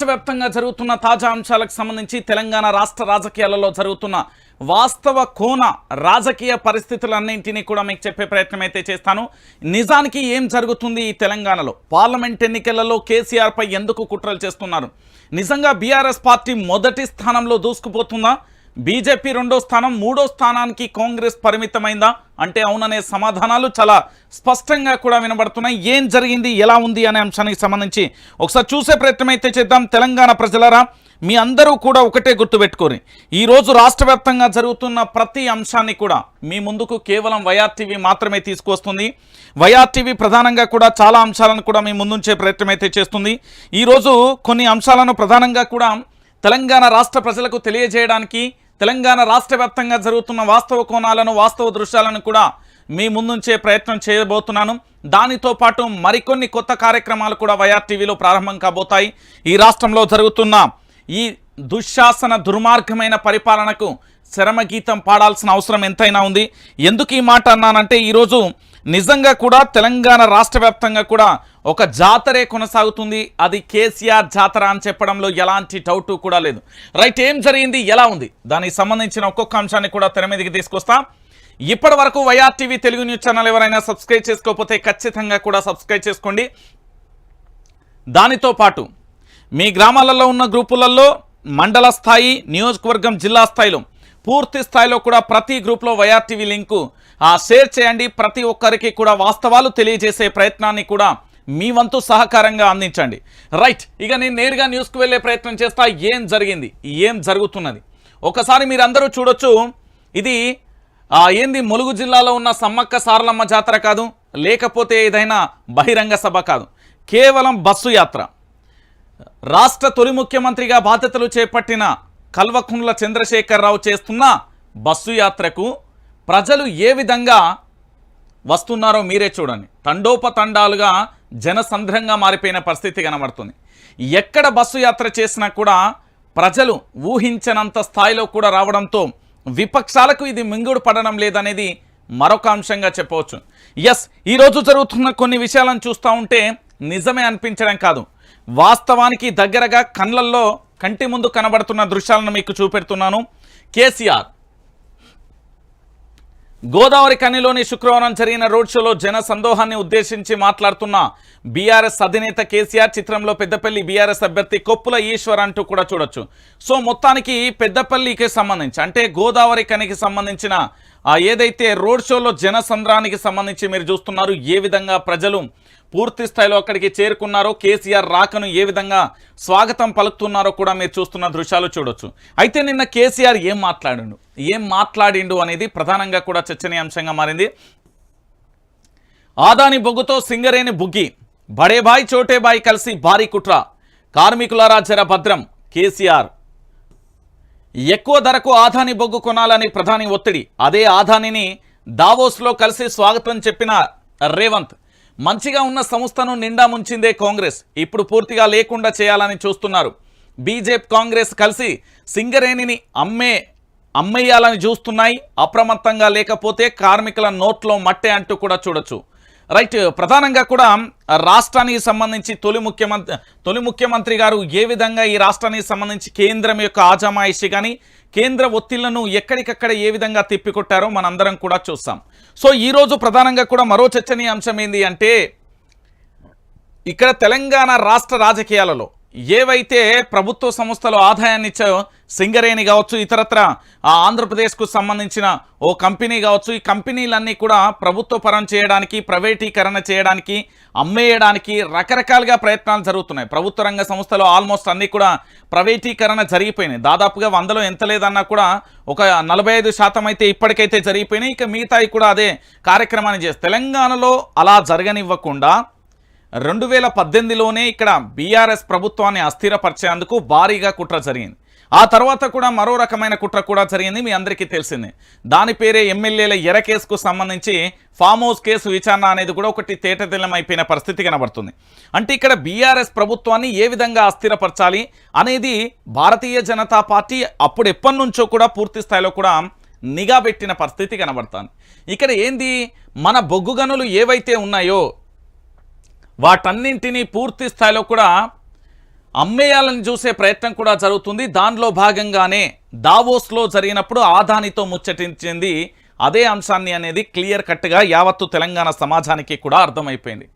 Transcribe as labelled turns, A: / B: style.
A: వ్యాప్తంగా జరుగుతున్న తాజా అంశాలకు సంబంధించి తెలంగాణ రాష్ట్ర రాజకీయాలలో జరుగుతున్న వాస్తవ కోణ రాజకీయ పరిస్థితులన్నింటినీ కూడా మీకు చెప్పే ప్రయత్నం అయితే చేస్తాను. నిజానికి ఏం జరుగుతుంది ఈ తెలంగాణలో? పార్లమెంట్ ఎన్నికలలో కేసీఆర్ పై ఎందుకు కుట్రలు చేస్తున్నారు? నిజంగా బీఆర్ఎస్ పార్టీ మొదటి స్థానంలో దూసుకుపోతుందా? బీజేపీ రెండో స్థానం, మూడో స్థానానికి కాంగ్రెస్ పరిమితమైందా అంటే అవుననే సమాధానాలు చాలా స్పష్టంగా కూడా వినబడుతున్నాయి. ఏం జరిగింది, ఎలా ఉంది అనే అంశానికి సంబంధించి ఒకసారి చూసే ప్రయత్నం అయితే చేద్దాం. తెలంగాణ ప్రజలరా, మీ అందరూ కూడా ఒకటే గుర్తుపెట్టుకోరు, ఈరోజు రాష్ట్ర వ్యాప్తంగా జరుగుతున్న ప్రతి అంశాన్ని కూడా మీ ముందుకు కేవలం వైఆర్టీవీ మాత్రమే తీసుకొస్తుంది. వైఆర్టీవీ ప్రధానంగా కూడా చాలా అంశాలను కూడా మీ ముందుంచే ప్రయత్నం అయితే చేస్తుంది. ఈరోజు కొన్ని అంశాలను ప్రధానంగా కూడా తెలంగాణ రాష్ట్ర ప్రజలకు తెలియజేయడానికి, తెలంగాణ రాష్ట్ర వ్యాప్తంగా జరుగుతున్న వాస్తవ కోణాలను, వాస్తవ దృశ్యాలను కూడా మీ ముందుంచే ప్రయత్నం చేయబోతున్నాను. దానితో పాటు మరికొన్ని కొత్త కార్యక్రమాలు కూడా వైఆర్టీవీలో ప్రారంభం కాబోతాయి. ఈ రాష్ట్రంలో జరుగుతున్న ఈ దుశ్శాసన దుర్మార్గమైన పరిపాలనకు శరమగీతం పాడాల్సిన అవసరం ఎంతైనా ఉంది. ఎందుకు ఈ మాట అన్నానంటే, ఈరోజు నిజంగా కూడా తెలంగాణ రాష్ట్ర వ్యాప్తంగా కూడా ఒక జాతరే కొనసాగుతుంది. అది కేసీఆర్ జాతర అని చెప్పడంలో ఎలాంటి డౌటు కూడా లేదు. రైట్, ఏం జరిగింది, ఎలా ఉంది, దానికి సంబంధించిన ఒక్కొక్క అంశాన్ని కూడా తెర మీదకి తీసుకొస్తా. ఇప్పటి వరకు వైఆర్టీవీ తెలుగు న్యూస్ ఛానల్ ఎవరైనా సబ్స్క్రైబ్ చేసుకోకపోతే ఖచ్చితంగా కూడా సబ్స్క్రైబ్ చేసుకోండి. దానితో పాటు మీ గ్రామాలలో ఉన్న గ్రూపులలో మండల స్థాయి, నియోజకవర్గం, జిల్లా స్థాయిలో పూర్తి స్థాయిలో కూడా ప్రతి గ్రూప్లో వైఆర్టీవీ లింకు షేర్ చేయండి. ప్రతి ఒక్కరికి కూడా వాస్తవాలు తెలియజేసే ప్రయత్నాన్ని కూడా మీ వంతు సహకారంగా అందించండి. రైట్, ఇక నేను నేరుగా న్యూస్కి వెళ్ళే ప్రయత్నం చేస్తా. ఏం జరిగింది, ఏం జరుగుతున్నది ఒకసారి మీరందరూ చూడొచ్చు. ఇది ఏంది, ములుగు జిల్లాలో ఉన్న సమ్మక్క సారలమ్మ జాతర కాదు, లేకపోతే ఏదైనా బహిరంగ సభ కాదు, కేవలం బస్సు యాత్ర. రాష్ట్ర తొలి ముఖ్యమంత్రిగా బాధ్యతలు చేపట్టిన కల్వకుంట్ల చంద్రశేఖరరావు చేస్తున్న బస్సు యాత్రకు ప్రజలు ఏ విధంగా వస్తున్నారో మీరే చూడండి. తండోపతండాలుగా జనసంద్రంగా మారిపోయిన పరిస్థితి కనబడుతుంది. ఎక్కడ బస్సు యాత్ర చేసినా కూడా ప్రజలు ఊహించనంత స్థాయిలో కూడా రావడంతో విపక్షాలకు ఇది మింగుడు పడడం లేదనేది మరొక అంశంగా చెప్పవచ్చు. ఎస్, ఈరోజు జరుగుతున్న కొన్ని విషయాలను చూస్తూ ఉంటే నిజమే అనిపించడం కాదు, వాస్తవానికి దగ్గరగా కళ్ళల్లో కంటి ముందు కనబడుతున్న దృశ్యాలను మీకు చూపెడుతున్నాను. కేసీఆర్ గోదావరి కనిలోని శుక్రవారం జరిగిన రోడ్ షోలో జన సందోహాన్ని ఉద్దేశించి మాట్లాడుతున్న బీఆర్ఎస్ అధినేత కేసీఆర్ చిత్రంలో పెద్దపల్లి బీఆర్ఎస్ అభ్యర్థి కొప్పుల ఈశ్వర్ అంటూ కూడా చూడొచ్చు. సో మొత్తానికి పెద్దపల్లికి సంబంధించి అంటే గోదావరి కనికి సంబంధించిన ఏదైతే రోడ్ షోలో జనసంద్రానికి సంబంధించి మీరు చూస్తున్నారు, ఏ విధంగా ప్రజలు పూర్తి స్థాయిలో అక్కడికి చేరుకున్నారో, కేసీఆర్ రాకను ఏ విధంగా స్వాగతం పలుకుతున్నారో కూడా మీరు చూస్తున్న దృశ్యాలు చూడొచ్చు. అయితే నిన్న కేసీఆర్ ఏం మాట్లాడిండు అనేది ప్రధానంగా కూడా చర్చనీయాంశంగా మారింది. ఆదాని బొగ్గుతో సింగరేణి బుగ్గి, బడేబాయ్ చోటేబాయ్ కలిసి భారీ కుట్ర, కార్మికులారా జర భద్రం, కేసీఆర్ ఎక్కువ ధరకు ఆదాని బొగ్గు కొనాలని ప్రధాని ఒత్తిడి, అదే ఆదానిని దావోస్లో కలిసి స్వాగతం చెప్పిన రేవంత్, మంచిగా ఉన్న సంస్థను నిండా ముంచిందే కాంగ్రెస్, ఇప్పుడు పూర్తిగా లేకుండా చేయాలని చూస్తున్నారు. బీజేపీ కాంగ్రెస్ కలిసి సింగరేణిని అమ్మేయాలని చూస్తున్నాయి, అప్రమత్తంగా లేకపోతే కార్మికుల నోట్లో మట్టే అంటూ కూడా చూడొచ్చు. రైట్, ప్రధానంగా కూడా రాష్ట్రానికి సంబంధించి తొలి ముఖ్యమంత్రి గారు ఏ విధంగా ఈ రాష్ట్రానికి సంబంధించి కేంద్రం యొక్క ఆజమాయిషి కానీ కేంద్ర ఒత్తిళ్లను ఎక్కడికక్కడ ఏ విధంగా తిప్పికొట్టారో మనందరం కూడా చూస్తాం. సో ఈరోజు ప్రధానంగా కూడా మరో చర్చనీయాంశం ఏంది అంటే, ఇక్కడ తెలంగాణ రాష్ట్ర రాజకీయాలలో ఏవైతే ప్రభుత్వ సంస్థలు ఆదాయాన్ని ఇచ్చాయో, సింగరేణి కావచ్చు, ఇతరత్ర ఆంధ్రప్రదేశ్కు సంబంధించిన ఓ కంపెనీ కావచ్చు, ఈ కంపెనీలన్నీ కూడా ప్రభుత్వ పరం చేయడానికి, ప్రైవేటీకరణ చేయడానికి, అమ్మేయడానికి రకరకాలుగా ప్రయత్నాలు జరుగుతున్నాయి. ప్రభుత్వ రంగ సంస్థలు ఆల్మోస్ట్ అన్నీ కూడా ప్రైవేటీకరణ జరిగిపోయినాయి. దాదాపుగా 100లో ఎంత లేదన్నా కూడా ఒక 45% అయితే ఇప్పటికైతే జరిగిపోయినాయి. ఇక మిగతాయి కూడా అదే కార్యక్రమాన్ని చేస్తారు. తెలంగాణలో అలా జరగనివ్వకుండా 2018లోనే ఇక్కడ బీఆర్ఎస్ ప్రభుత్వాన్ని అస్థిరపరిచేందుకు భారీగా కుట్ర జరిగింది. ఆ తర్వాత కూడా మరో రకమైన కుట్ర కూడా జరిగింది, మీ అందరికీ తెలిసిందే. దాని పేరే ఎమ్మెల్యేల ఎర కేసుకు సంబంధించి ఫామ్ హౌస్ కేసు విచారణ అనేది కూడా ఒకటి తేటతెల్లమైపోయిన పరిస్థితి కనబడుతుంది. అంటే ఇక్కడ బీఆర్ఎస్ ప్రభుత్వాన్ని ఏ విధంగా అస్థిరపరచాలి అనేది భారతీయ జనతా పార్టీ అప్పుడు ఎప్పటి నుంచో కూడా పూర్తి స్థాయిలో కూడా నిఘా పెట్టిన పరిస్థితి కనబడుతుంది. ఇక్కడ ఏంది, మన బొగ్గు గనులు ఏవైతే ఉన్నాయో వాటన్నింటినీ పూర్తి స్థాయిలో కూడా అమ్మేయాలని చూసే ప్రయత్నం కూడా జరుగుతుంది. దానిలో భాగంగానే దావోస్లో జరిగినప్పుడు ఆదానితో ముచ్చటించింది అదే అంశాన్ని అనేది క్లియర్ కట్గా యావత్తు తెలంగాణ సమాజానికి కూడా అర్థమైపోయింది.